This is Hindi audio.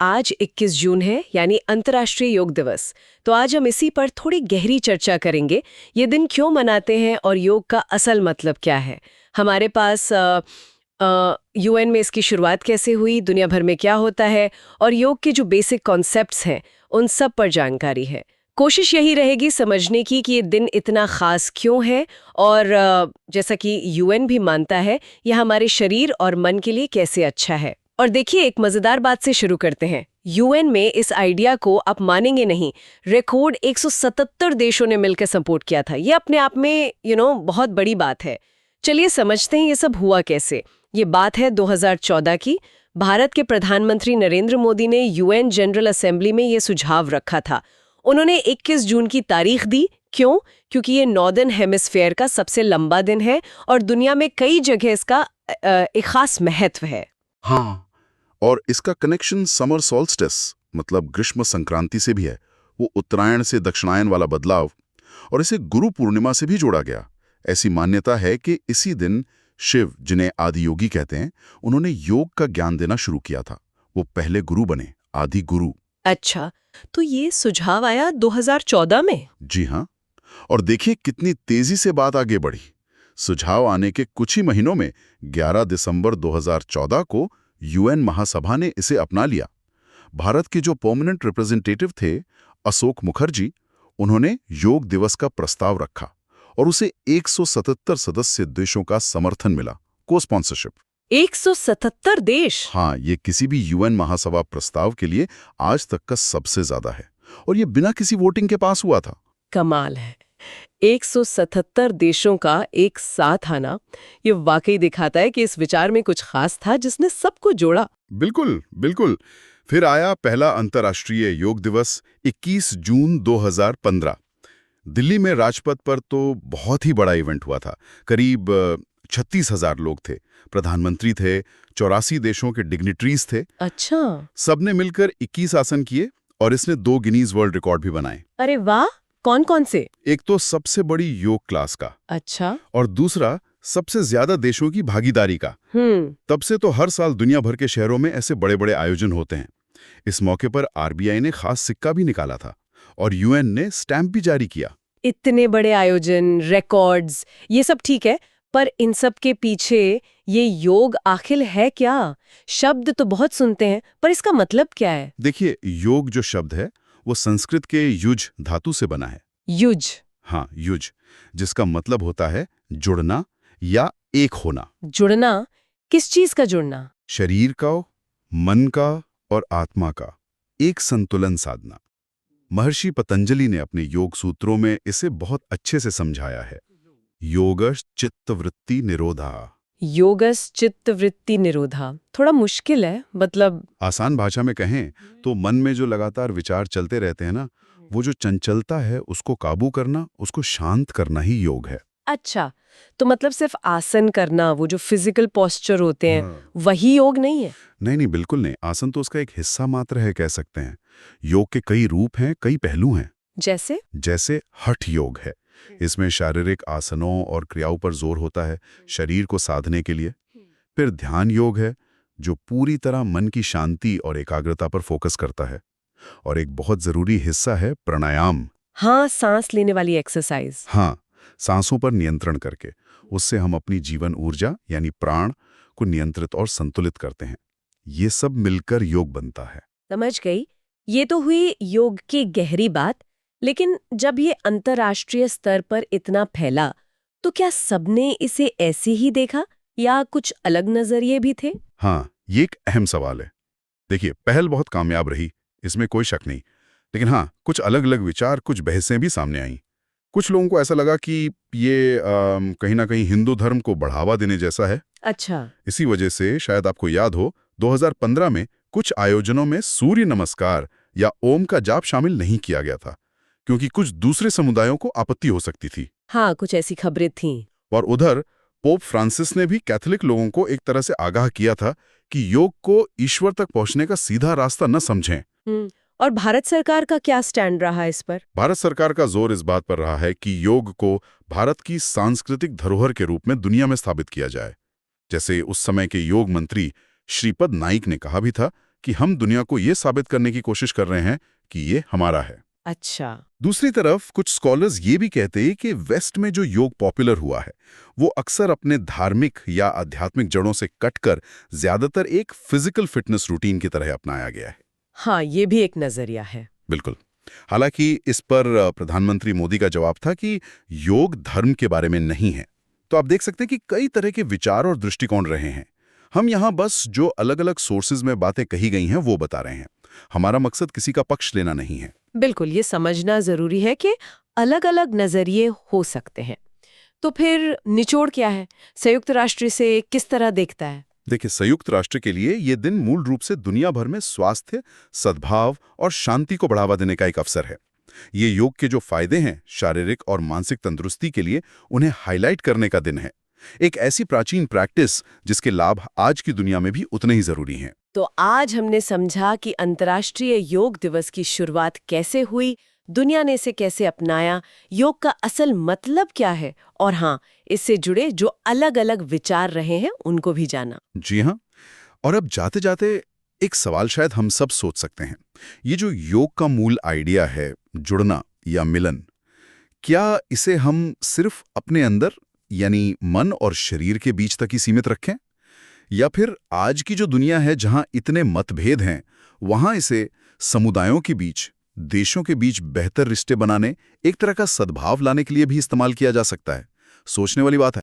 आज 21 जून है यानी अंतर्राष्ट्रीय योग दिवस। तो आज हम इसी पर थोड़ी गहरी चर्चा करेंगे। ये दिन क्यों मनाते हैं और योग का असल मतलब क्या है। हमारे पास यूएन में इसकी शुरुआत कैसे हुई, दुनिया भर में क्या होता है और योग के जो बेसिक कॉन्सेप्ट्स हैं उन सब पर जानकारी है। कोशिश यही रहेगी समझने की कि ये दिन इतना खास क्यों है और जैसा कि यूएन भी मानता है यह हमारे शरीर और मन के लिए कैसे अच्छा है। और देखिए, एक मजेदार बात से शुरू करते हैं। यूएन में इस आइडिया को आप मानेंगे नहीं, रिकॉर्ड 177 देशों ने मिलकर सपोर्ट किया था। ये अपने आप में बहुत बड़ी बात है। चलिए समझते हैं ये सब हुआ कैसे। ये बात है 2014 की। भारत के प्रधानमंत्री नरेंद्र मोदी ने यूएन जनरल असेंबली में ये सुझाव रखा था। उन्होंने 21 जून की तारीख दी। क्यों? क्योंकि ये नॉर्दर्न हेमिस्फीयर का सबसे लंबा दिन है और दुनिया में कई जगह इसका एक खास महत्व है। हाँ, और इसका कनेक्शन समर सॉल्स्टिस मतलब ग्रीष्म संक्रांति से भी है। वो उत्तरायण से दक्षिणायन वाला बदलाव, और इसे गुरु पूर्णिमा से भी जोड़ा गया। ऐसी मान्यता है कि इसी दिन शिव, जिन्हें आदि योगी कहते हैं, उन्होंने योग का ज्ञान देना शुरू किया था। वो पहले गुरु बने, आदि गुरु। अच्छा, तो ये सुझाव आया 2014 में? जी हाँ, और देखिए कितनी तेजी से बात आगे बढ़ी। सुझाव आने के कुछ ही महीनों में 11 दिसंबर 2014 को यूएन महासभा ने इसे अपना लिया। भारत के जो परमानेंट रिप्रेजेंटेटिव थे, अशोक मुखर्जी, उन्होंने योग दिवस का प्रस्ताव रखा और उसे 177 सदस्य देशों का समर्थन मिला, को स्पॉन्सरशिप। 177 देश? हाँ, ये किसी भी यूएन महासभा प्रस्ताव के लिए आज तक का सबसे ज्यादा है, और ये बिना किसी वोटिंग के पास हुआ था। कमाल है। 177 देशों का एक साथ आना, ये वाकई दिखाता है कि इस विचार में कुछ खास था जिसने सबको जोड़ा। बिल्कुल बिल्कुल। फिर आया पहला अंतर्राष्ट्रीय योग दिवस 21 जून 2015। दिल्ली में राजपथ पर तो बहुत ही बड़ा इवेंट हुआ था। करीब 36,000 लोग थे, प्रधानमंत्री थे, 84 देशों के डिग्निटरीज थे। अच्छा। सबने मिलकर 21 आसन किए और इसने 2 गिनीज वर्ल्ड रिकॉर्ड भी बनाए। अरे वाह, कौन कौन से? एक तो सबसे बड़ी योग क्लास का। अच्छा। और दूसरा सबसे ज्यादा देशों की भागीदारी का। तब से तो हर साल दुनिया भर के शहरों में ऐसे बड़े बड़े आयोजन होते हैं। इस मौके पर आरबीआई ने खास सिक्का भी निकाला था और यूएन ने स्टैंप भी जारी किया। इतने बड़े आयोजन, रिकॉर्ड्स, ये सब ठीक है, पर इन सब के पीछे ये योग आखिर है क्या? शब्द तो बहुत सुनते हैं, पर इसका मतलब क्या है? देखिए, योग जो शब्द है वो संस्कृत के युज धातु से बना है। युज? हाँ, युज, जिसका मतलब होता है जुड़ना या एक होना। जुड़ना? किस चीज का जुड़ना? शरीर का, मन का और आत्मा का एक संतुलन साधना। महर्षि पतंजलि ने अपने योग सूत्रों में इसे बहुत अच्छे से समझाया है। योगश चित्तवृत्ति निरोधा। योगस चित्तवृत्ति निरोधा थोड़ा मुश्किल है, मतलब? आसान भाषा में कहें तो मन में जो लगातार विचार चलते रहते हैं ना, वो जो चंचलता है उसको काबू करना, उसको शांत करना ही योग है। अच्छा, तो मतलब सिर्फ आसन करना, वो जो फिजिकल पोस्चर होते हैं, वही योग नहीं है? नहीं, बिल्कुल नहीं। आसन तो उसका एक हिस्सा मात्र है, कह सकते हैं। योग के कई रूप हैं, कई पहलू हैं। जैसे हठ योग है। इसमें शारीरिक आसनों और क्रियाओं पर जोर होता है, शरीर को साधने के लिए। फिर ध्यान योग है, जो पूरी तरह मन की शांति और एकाग्रता पर फोकस करता है। और एक बहुत जरूरी हिस्सा है प्राणायाम। हाँ, सांस लेने वाली एक्सरसाइज। हाँ, सांसों पर नियंत्रण करके उससे हम अपनी जीवन ऊर्जा यानी प्राण को नियंत्रित और संतुलित करते हैं। ये सब मिलकर योग बनता है। समझ गई। ये तो हुई योग की गहरी बात, लेकिन जब ये अंतर्राष्ट्रीय स्तर पर इतना फैला, तो क्या सबने इसे ऐसे ही देखा या कुछ अलग नजरिए भी थे? हाँ, ये एक अहम सवाल है। देखिए, पहल बहुत कामयाब रही, इसमें कोई शक नहीं। लेकिन हाँ, कुछ अलग अलग विचार, कुछ बहसें भी सामने आईं। कुछ लोगों को ऐसा लगा कि ये कहीं ना कहीं हिंदू धर्म को बढ़ावा देने जैसा है। अच्छा। इसी वजह से शायद आपको याद हो, 2015 में कुछ आयोजनों में सूर्य नमस्कार या ओम का जाप शामिल नहीं किया गया था, क्योंकि कुछ दूसरे समुदायों को आपत्ति हो सकती थी। हाँ, कुछ ऐसी खबरें थीं। और उधर पोप फ्रांसिस ने भी कैथोलिक लोगों को एक तरह से आगाह किया था कि योग को ईश्वर तक पहुंचने का सीधा रास्ता न समझें। और भारत सरकार का क्या स्टैंड रहा इस पर? भारत सरकार का जोर इस बात पर रहा है कि योग को भारत की सांस्कृतिक धरोहर के रूप में दुनिया में स्थापित किया जाए। जैसे उस समय के योग मंत्री श्रीपद नाइक ने कहा भी था कि हम दुनिया को ये साबित करने की कोशिश कर रहे हैं कि ये हमारा है। अच्छा। दूसरी तरफ कुछ स्कॉलर्स ये भी कहते हैं कि वेस्ट में जो योग पॉपुलर हुआ है वो अक्सर अपने धार्मिक या आध्यात्मिक जड़ों से कटकर ज्यादातर एक फिजिकल फिटनेस रूटीन की तरह अपनाया गया है। हाँ, ये भी एक नजरिया है। बिल्कुल। हालांकि इस पर प्रधानमंत्री मोदी का जवाब था कि योग धर्म के बारे में नहीं है। तो आप देख सकते हैं कि कई तरह के विचार और दृष्टिकोण रहे हैं। हम यहाँ बस जो अलग-अलग सोर्सेज में बातें कही गई हैं वो बता रहे हैं। हमारा मकसद किसी का पक्ष लेना नहीं है। बिल्कुल, ये समझना जरूरी है कि अलग-अलग नजरिए हो सकते हैं। तो फिर निचोड़ क्या है? संयुक्त राष्ट्र से किस तरह देखता है? देखिए, संयुक्त राष्ट्र के लिए ये दिन मूल रूप से दुनिया भर में स्वास्थ्य, सद्भाव और शांति को बढ़ावा देने का एक अवसर है। ये योग के जो फायदे हैं शारीरिक और मानसिक तंदुरुस्ती के लिए, उन्हें हाईलाइट करने का दिन है। एक ऐसी प्राचीन प्रैक्टिस जिसके लाभ आज की दुनिया में भी उतने ही जरूरी हैं। तो आज हमने समझा कि अंतर्राष्ट्रीय योग दिवस की शुरुआत कैसे हुई, दुनिया ने इसे कैसे अपनाया, योग का असल मतलब क्या है, और हाँ, इससे जुड़े जो अलग-अलग विचार रहे हैं उनको भी जाना। जी हाँ। और अब जाते जाते एक सवाल शायद हम सब सोच सकते हैं। ये जो योग का मूल आइडिया है, जुड़ना या मिलन, क्या इसे हम सिर्फ अपने अंदर यानी मन और शरीर के बीच तक ही सीमित रखें? या फिर आज की जो दुनिया है जहां इतने मतभेद हैं, वहां इसे समुदायों के बीच, देशों के बीच बेहतर रिश्ते बनाने, एक तरह का सद्भाव लाने के लिए भी इस्तेमाल किया जा सकता है? सोचने वाली बात है।